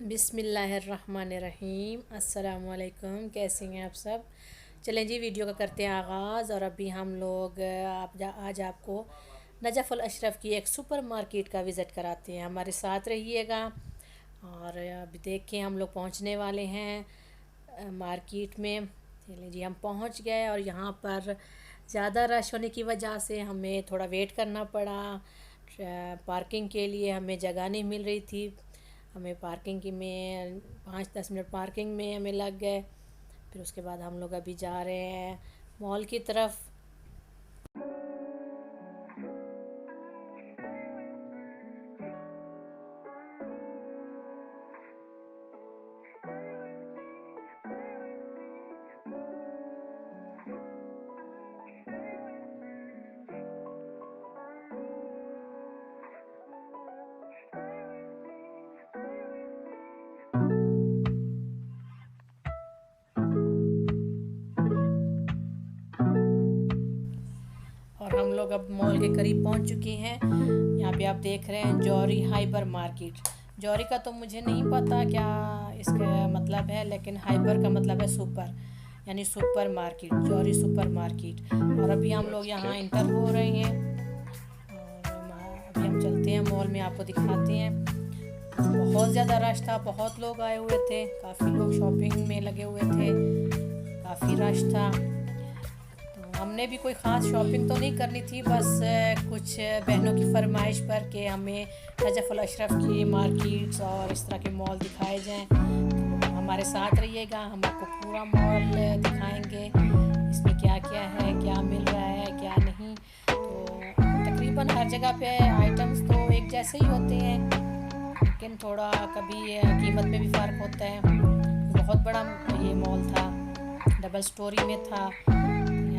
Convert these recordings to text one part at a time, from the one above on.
बिस्मिल्लाहिर्रहमानिर्रहीम। अस्सलामुअलैकुम। कैसे हैं आप सब। चलें जी, वीडियो का करते हैं आगाज़। और अभी हम लोग आज आपको नजफ़ुल अशरफ की एक सुपर मार्केट का विज़िट कराते हैं। हमारे साथ रहिएगा। और अभी देखिए हम लोग पहुंचने वाले हैं मार्केट में। चलिए जी, हम पहुंच गए और यहाँ पर ज़्यादा रश होने की वजह से हमें थोड़ा वेट करना पड़ा। पार्किंग के लिए हमें जगह नहीं मिल रही थी। हमें पार्किंग की में 5-10 मिनट पार्किंग में हमें लग गए। फिर उसके बाद हम लोग अभी जा रहे हैं मॉल की तरफ। और हम लोग अब मॉल के करीब पहुंच चुके हैं। यहाँ पे आप देख रहे हैं जौहरी हाइपर मार्केट। जौहरी का तो मुझे नहीं पता क्या इसका मतलब है, लेकिन हाइपर का मतलब है सुपर, यानी सुपर मार्केट, जौहरी सुपर मार्केट। और अभी हम लोग यहाँ इंटर हो रहे हैं। और अभी हम चलते हैं मॉल में, आपको दिखाते हैं। बहुत ज़्यादा रश था, बहुत लोग आए हुए थे, काफ़ी लोग शॉपिंग में लगे हुए थे, काफ़ी रश था। तो हमने भी कोई ख़ास शॉपिंग तो नहीं करनी थी, बस कुछ बहनों की फरमाइश पर कि हमें नजफ़ुल अशरफ की मार्केट्स और इस तरह के मॉल दिखाए जाएं। तो हमारे साथ रहिएगा, हम आपको पूरा मॉल दिखाएंगे, इसमें क्या क्या है, क्या मिल रहा है, क्या नहीं। तो तकरीबन हर जगह पे आइटम्स तो एक जैसे ही होते हैं, लेकिन थोड़ा कभी कीमत में भी फ़र्क होता है। बहुत बड़ा ये मॉल था, डबल स्टोरी में था।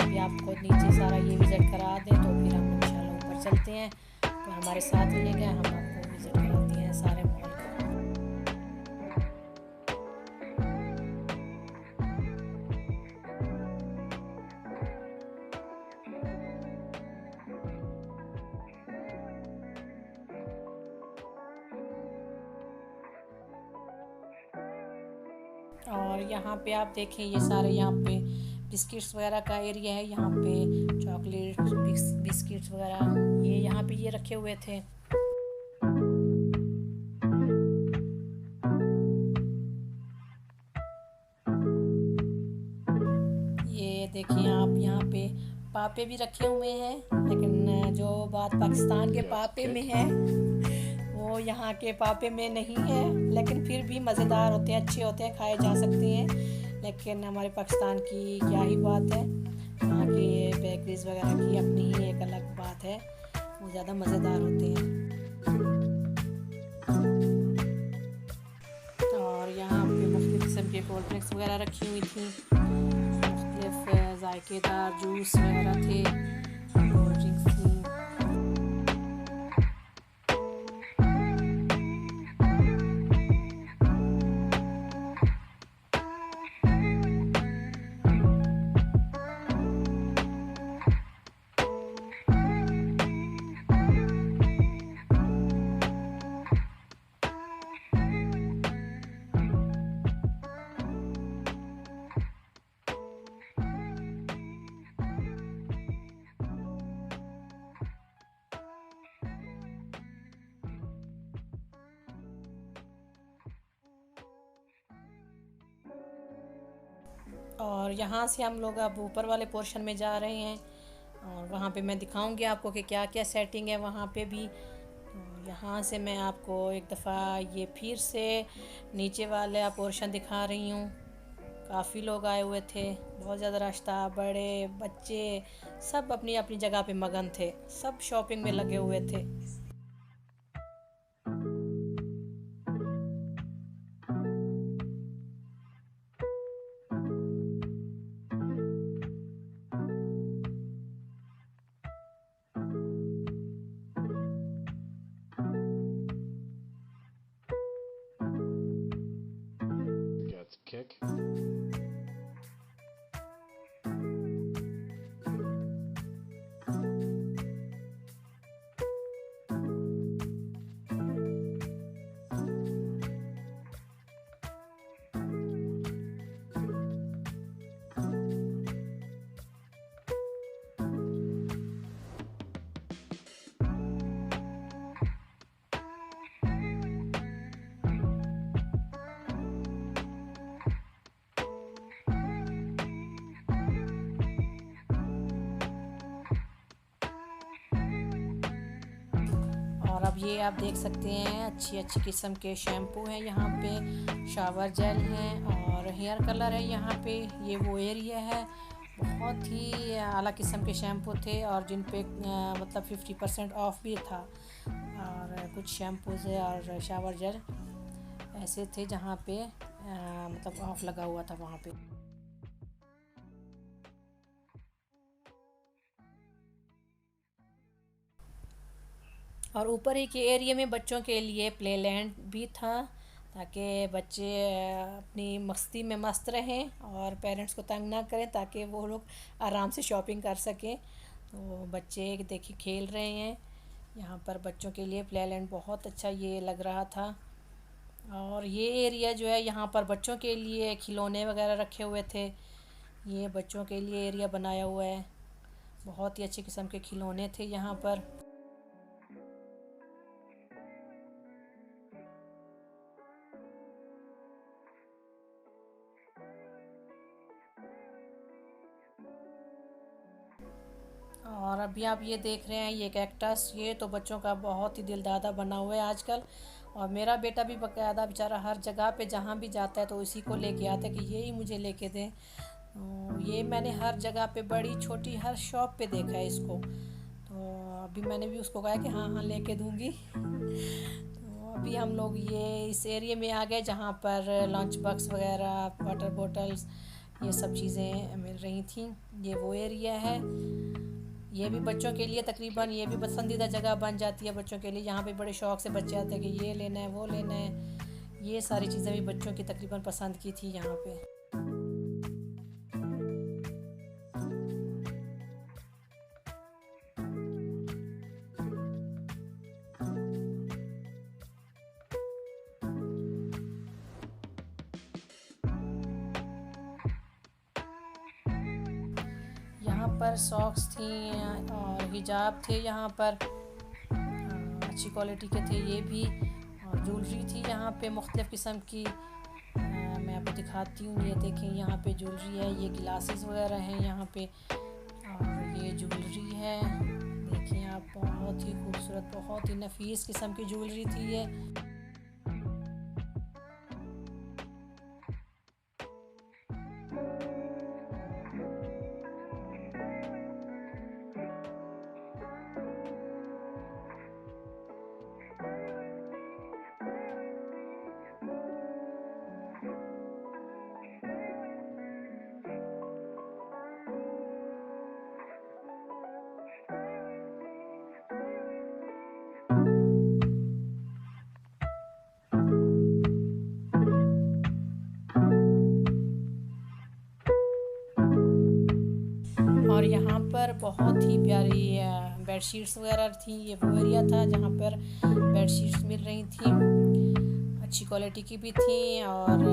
अभी आपको नीचे सारा ये विज़िट करा दें तो फिर हम इंशाल्लाह ऊपर चलते हैं। तो हमारे साथ रहिएगा, हम आपको विज़िट कराते हैं सारे मॉल का। और यहाँ पे आप देखें, ये सारे यहाँ पे बिस्किट्स वगैरह का एरिया है। यहाँ पे चॉकलेट बिस्किट्स वगैरह ये यहाँ पे ये रखे हुए थे। ये देखिए आप, यहाँ पे पापे भी रखे हुए हैं, लेकिन जो बात पाकिस्तान के पापे में है वो यहाँ के पापे में नहीं है। लेकिन फिर भी मज़ेदार होते हैं, अच्छे होते हैं, खाए जा सकते हैं। लेकिन हमारे पाकिस्तान की क्या ही बात है, यहाँ की बेकरीज वगैरह की अपनी ही एक अलग बात है, वो ज़्यादा मज़ेदार होते हैं। और यहाँ पे मुख्तलिफ़ किस्म के कोल्ड ड्रिंक्स वगैरह रखी हुई थी, मुख्तलिफ़ जायकेदार जूस वगैरह थे, कोल्ड ड्रिंक्स थी। और यहाँ से हम लोग अब ऊपर वाले पोर्शन में जा रहे हैं, और वहाँ पे मैं दिखाऊंगी आपको कि क्या क्या सेटिंग है वहाँ पे भी। तो यहाँ से मैं आपको एक दफ़ा ये फिर से नीचे वाला पोर्शन दिखा रही हूँ। काफ़ी लोग आए हुए थे, बहुत ज़्यादा रश था, बड़े बच्चे सब अपनी अपनी जगह पे मगन थे, सब शॉपिंग में लगे हुए थे। Got the kick. ये आप देख सकते हैं अच्छी अच्छी किस्म के शैम्पू हैं यहाँ पे, शावर जेल हैं और हेयर कलर है यहाँ पे। ये वो एरिया है, बहुत ही आला किस्म के शैम्पू थे और जिन पे मतलब 50% ऑफ भी था। और कुछ शैम्पूज़ और शावर जेल ऐसे थे जहाँ पे मतलब ऑफ लगा हुआ था वहाँ पे। और ऊपर ही के एरिया में बच्चों के लिए प्ले लैंड भी था, ताकि बच्चे अपनी मस्ती में मस्त रहें और पेरेंट्स को तंग ना करें, ताकि वो लोग आराम से शॉपिंग कर सकें। तो बच्चे देखिए खेल रहे हैं यहाँ पर। बच्चों के लिए प्ले लैंड बहुत अच्छा ये लग रहा था। और ये एरिया जो है यहाँ पर बच्चों के लिए खिलौने वगैरह रखे हुए थे। ये बच्चों के लिए एरिया बनाया हुआ है, बहुत ही अच्छे किस्म के खिलौने थे यहाँ पर। और अभी आप ये देख रहे हैं ये कैक्टस, ये तो बच्चों का बहुत ही दिलदादा बना हुआ है आजकल। और मेरा बेटा भी बाकायदा बेचारा हर जगह पे जहाँ भी जाता है तो इसी को लेके आता है कि यही मुझे लेके दें। तो ये मैंने हर जगह पे बड़ी छोटी हर शॉप पे देखा है इसको। तो अभी मैंने भी उसको कहा कि हाँ हाँ लेके दूँगी। तो अभी हम लोग ये इस एरिया में आ गए जहाँ पर लंच बॉक्स वगैरह, वाटर बॉटल्स, ये सब चीज़ें मिल रही थी। ये वो एरिया है। ये भी बच्चों के लिए तकरीबन ये भी पसंदीदा जगह बन जाती है बच्चों के लिए। यहाँ पे बड़े शौक़ से बच्चे आते हैं कि ये लेना है वो लेना है। ये सारी चीज़ें भी बच्चों की तकरीबन पसंद की थी यहाँ पे। यहाँ पर सॉक्स थी और हिजाब थे यहाँ पर, अच्छी क्वालिटी के थे ये भी। और ज्वेलरी थी यहाँ पे मुख्तलिफ़ किस्म की। मैं आपको दिखाती हूँ, ये देखें यहाँ पे ज्वेलरी है, ये ग्लासेस वगैरह हैं यहाँ पे। और ये ज्वेलरी है, देखिए आप, बहुत ही खूबसूरत, बहुत ही नफीस किस्म की ज्वेलरी थी ये। और यहाँ पर बहुत ही प्यारी बेडशीट्स वगैरह थी। ये वो एरिया था जहाँ पर बेडशीट्स मिल रही थी, अच्छी क्वालिटी की भी थी और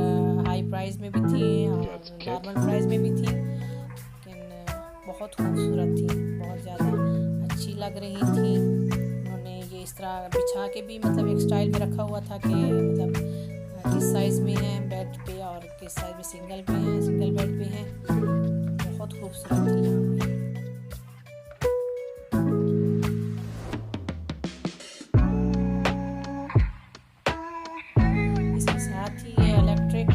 हाई प्राइस में भी थी और नॉर्मल प्राइस में भी थी। लेकिन बहुत खूबसूरत थी, बहुत ज़्यादा अच्छी लग रही थी। उन्होंने ये इस तरह बिछा के भी मतलब एक स्टाइल में रखा हुआ था कि मतलब किस साइज़ में है बेड पे और किस साइज़ में सिंगल पे है, सिंगल बेड पे है। बहुत खूबसूरत थी यहाँ पे। इसके साथ ही ये इलेक्ट्रिक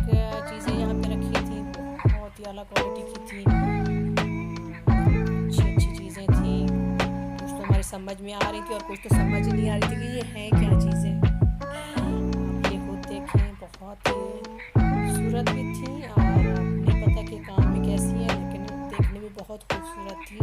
चीज़ें यहाँ पे रखी थी, बहुत ही आला क्वालिटी की थी, अच्छी अच्छी चीज़ें थी। कुछ तो हमारी समझ में आ रही थी और कुछ तो समझ ही नहीं आ रही थी कि ये है क्या चीज़ें। आप ये खुद देखें, बहुत ही खूबसूरत भी थी और नहीं पता कि काम में कैसी है, लेकिन देखने में बहुत खूबसूरत थी।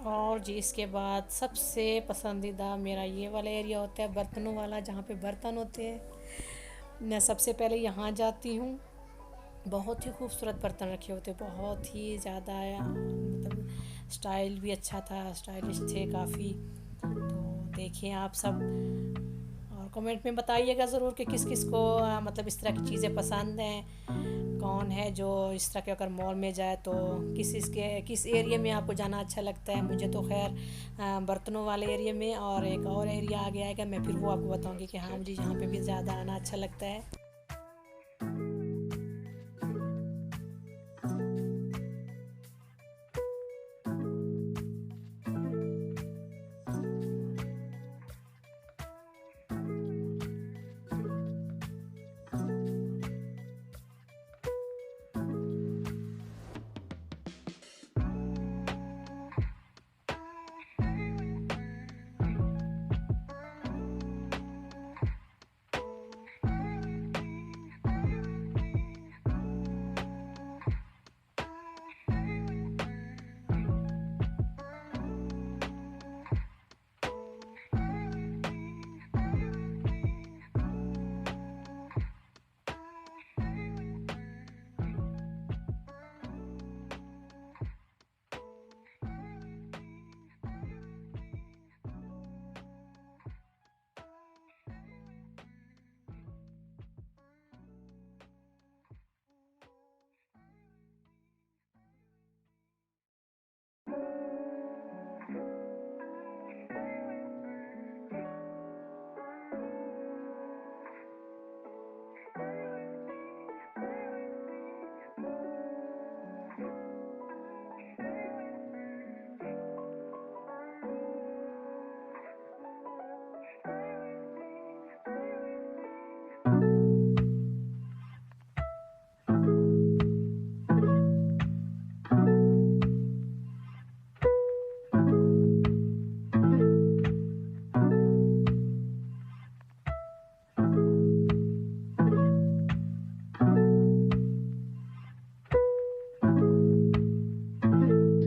और जी इसके बाद सबसे पसंदीदा मेरा ये वाला एरिया होता है, बर्तनों वाला, जहाँ पे बर्तन होते हैं। मैं सबसे पहले यहाँ जाती हूँ। बहुत ही खूबसूरत बर्तन रखे होते हैं, बहुत ही ज़्यादा मतलब स्टाइल भी अच्छा था, स्टाइलिश थे काफ़ी। तो देखिए आप सब, और कमेंट में बताइएगा ज़रूर कि किस किस को मतलब इस तरह की चीज़ें पसंद हैं, कौन है जो इस तरह के अगर मॉल में जाए तो किस एरिया में आपको जाना अच्छा लगता है। मुझे तो खैर बर्तनों वाले एरिया में, और एक और एरिया आ गया है, मैं फिर वो आपको बताऊंगी कि हाँ मुझे यहाँ पे भी ज़्यादा आना अच्छा लगता है।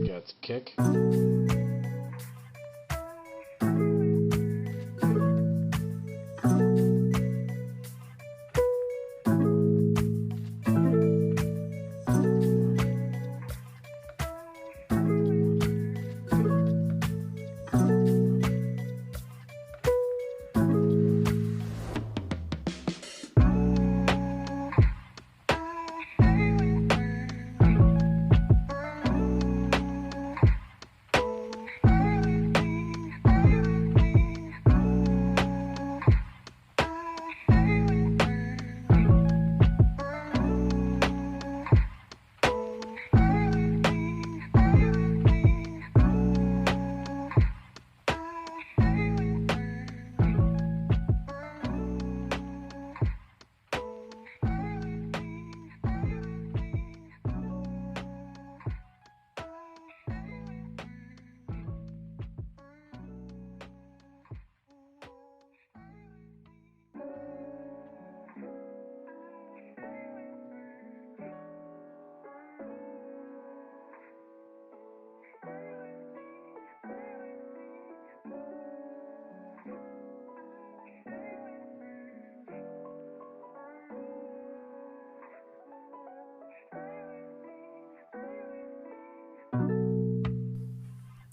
Got the kick.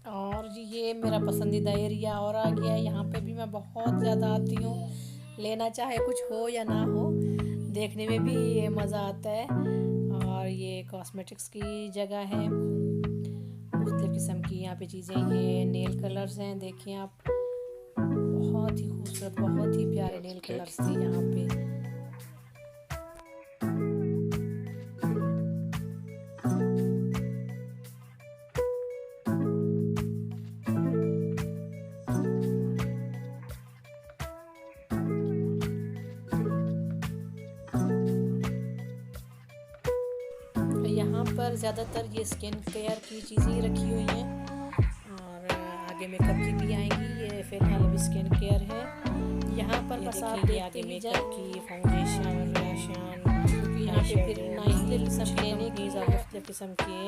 और ये मेरा पसंदीदा एरिया और आ गया है, यहाँ पे भी मैं बहुत ज़्यादा आती हूँ, लेना चाहे कुछ हो या ना हो, देखने में भी ये मज़ा आता है। और ये कॉस्मेटिक्स की जगह है, मुख्तलिफ़ किस्म की यहाँ पे चीज़ें, ये नेल कलर्स हैं, देखिए आप, बहुत ही खूबसूरत, बहुत ही प्यारे नेल कलर्स थे यहाँ पे। यहाँ पर ज़्यादातर ये स्किन केयर की चीज़ें ही रखी हुई हैं, और आगे मेकअप की भी आएंगी, ये फ़िलहाल अभी स्किन केयर है। यहाँ पर बस आप देखते ही मेकअप की, फाउंडेशन, लोशन, क्योंकि यहाँ पे फिर मुख्तलिफ़ किस्म के लेने की, मुख्तलिफ़ किस्म के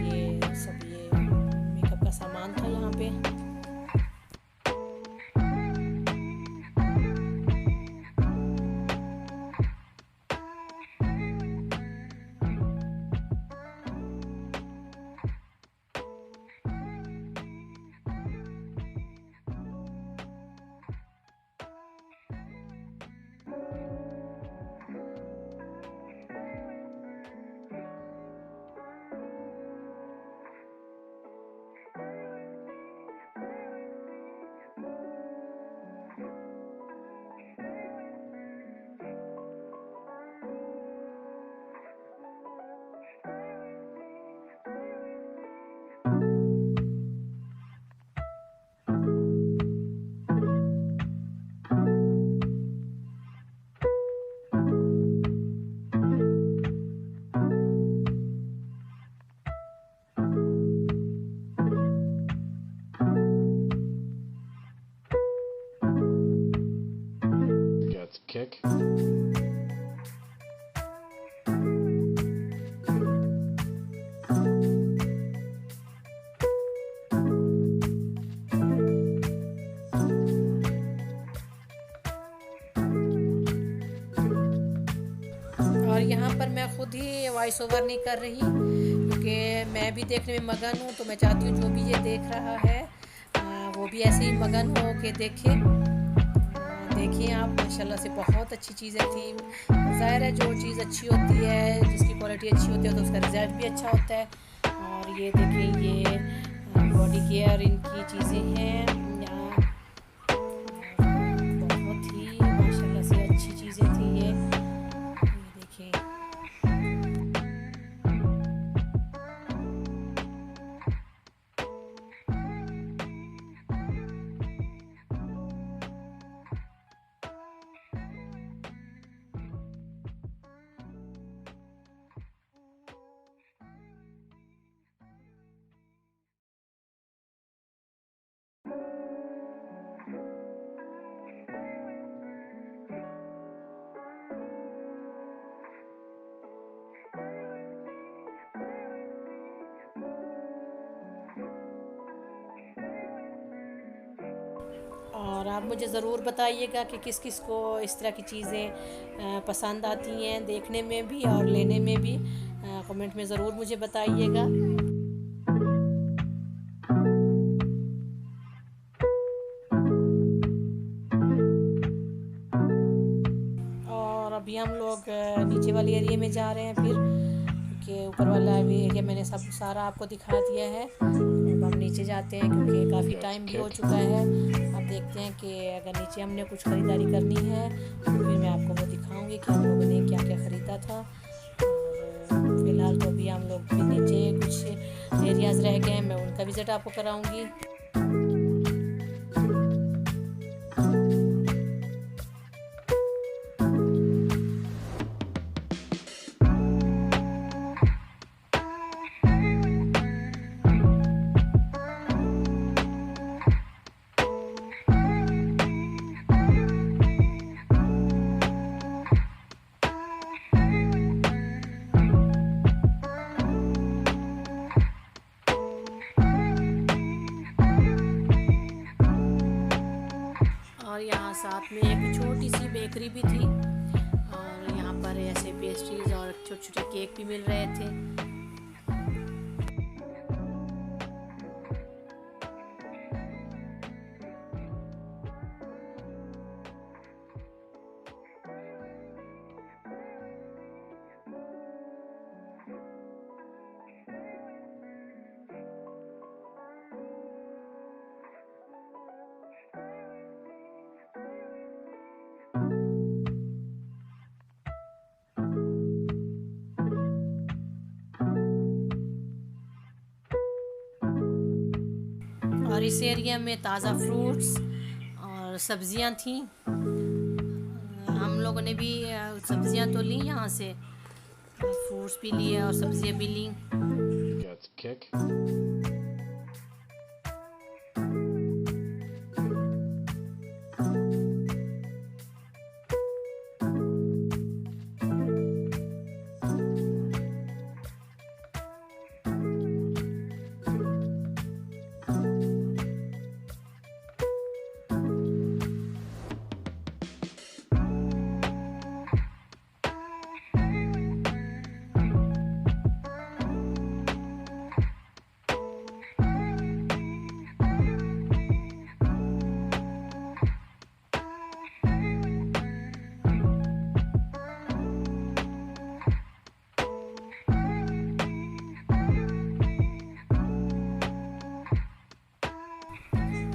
ये सब ये मेकअप का सामान था यहाँ पे। gets kick. और यहाँ पर मैं खुद ही वॉइस ओवर नहीं कर रही क्योंकि मैं भी देखने में मगन हूँ, तो मैं चाहती हूँ जो भी ये देख रहा है वो भी ऐसे ही मगन हो के देखे। देखिए आप, माशाल्लाह से बहुत अच्छी चीज़ें थी। ज़ाहिर है जो चीज़ अच्छी होती है, जिसकी क्वालिटी अच्छी होती है तो उसका रिज़ल्ट भी अच्छा होता है। और ये देखिए, ये बॉडी केयर इनकी चीज़ें हैं यहाँ। बहुत ही माशाल्लाह से अच्छी चीज़ें थी ये देखिए। और आप मुझे ज़रूर बताइएगा कि किस किस को इस तरह की चीज़ें पसंद आती हैं देखने में भी और लेने में भी। कमेंट में ज़रूर मुझे बताइएगा। और अभी हम लोग नीचे वाले एरिया में जा रहे हैं फिर, क्योंकि ऊपर वाला भी एरिया मैंने सब सारा आपको दिखा दिया है। अब हम नीचे जाते हैं क्योंकि काफ़ी टाइम भी हो चुका है। अब देखते हैं कि अगर नीचे हमने कुछ ख़रीदारी करनी है तो फिर मैं आपको वो दिखाऊंगी कि हम लोगों ने क्या क्या ख़रीदा था। और फ़िलहाल तो अभी हम लोग फिर नीचे कुछ एरियाज़ रह गए हैं, मैं उनका विज़िट आपको कराऊंगी। और यहाँ साथ में एक छोटी सी बेकरी भी थी और यहाँ पर ऐसे पेस्ट्रीज और छोटे छोटे केक भी मिल रहे थे। और इस एरिया में ताज़ा फ्रूट्स और सब्जियां थी। हम लोगों ने भी सब्जियां तो ली यहाँ से, फ्रूट्स भी लिए और सब्जियां भी ली। Gets kick.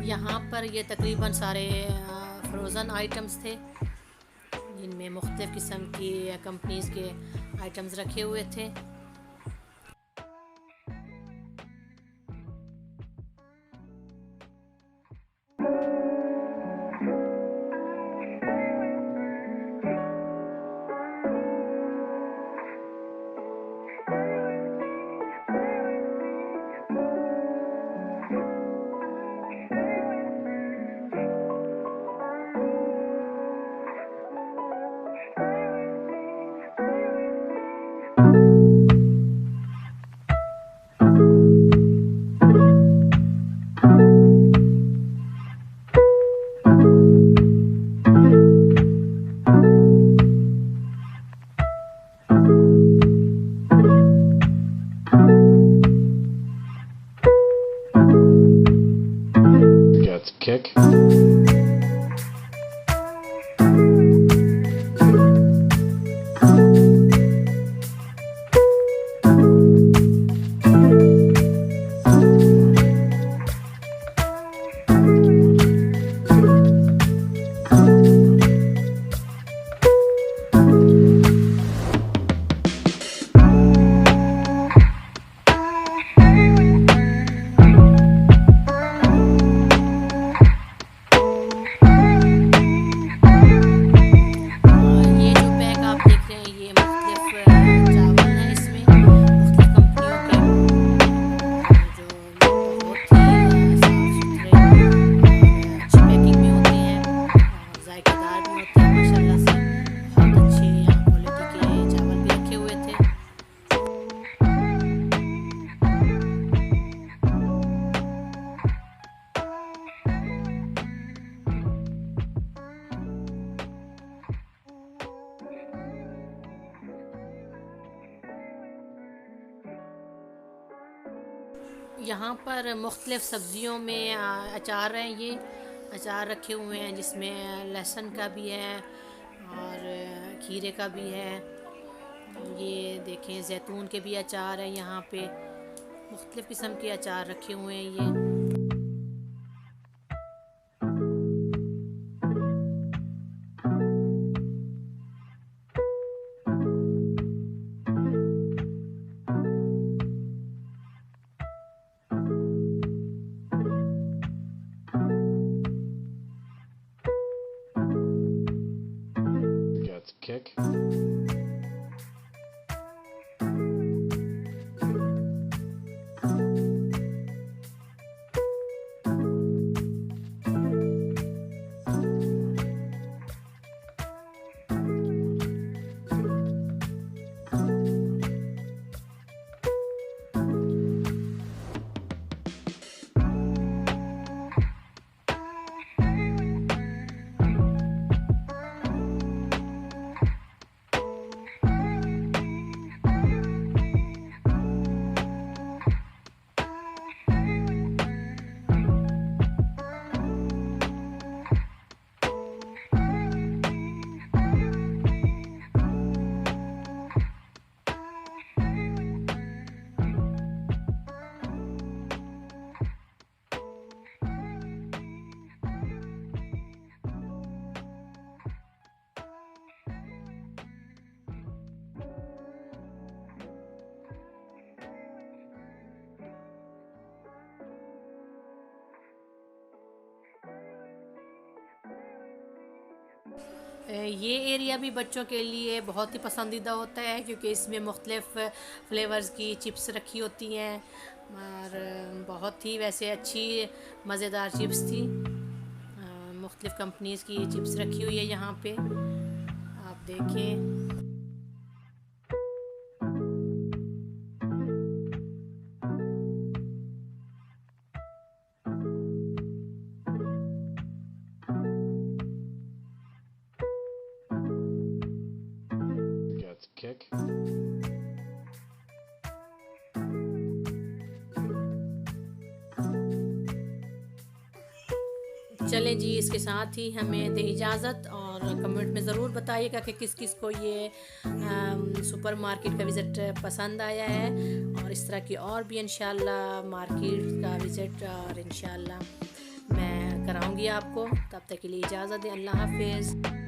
यहाँ पर ये तकरीबन सारे फ्रोज़न आइटम्स थे जिनमें मुख्तलिफ़ किस्म की कंपनीज़ के आइटम्स रखे हुए थे। यहाँ पर मुख्तलिफ़ सब्ज़ियों में अचार हैं। ये अचार रखे हुए हैं जिसमें लहसुन का भी है और खीरे का भी है। ये देखें जैतून के भी अचार हैं यहाँ पे। मुख्तलिफ़ किस्म के अचार रखे हुए हैं ये। Got the kick. ये एरिया भी बच्चों के लिए बहुत ही पसंदीदा होता है क्योंकि इसमें मुख्तलिफ़ फ्लेवर्स की चिप्स रखी होती हैं और बहुत ही वैसे अच्छी मज़ेदार चिप्स थी। मुख्तलिफ़ कंपनीज़ की चिप्स रखी हुई है यहाँ पे, आप देखें। Got the kick. चलें जी, इसके साथ ही हमें दे इजाज़त और कमेंट में ज़रूर बताइएगा कि किस किस को ये सुपर मार्केट का विज़िट पसंद आया है और इस तरह की और भी इंशाल्लाह मार्केट का विज़िट और इंशाल्लाह मैं कराऊंगी आपको। तब तक के लिए इजाज़त दें। अल्लाह हाफ़िज़।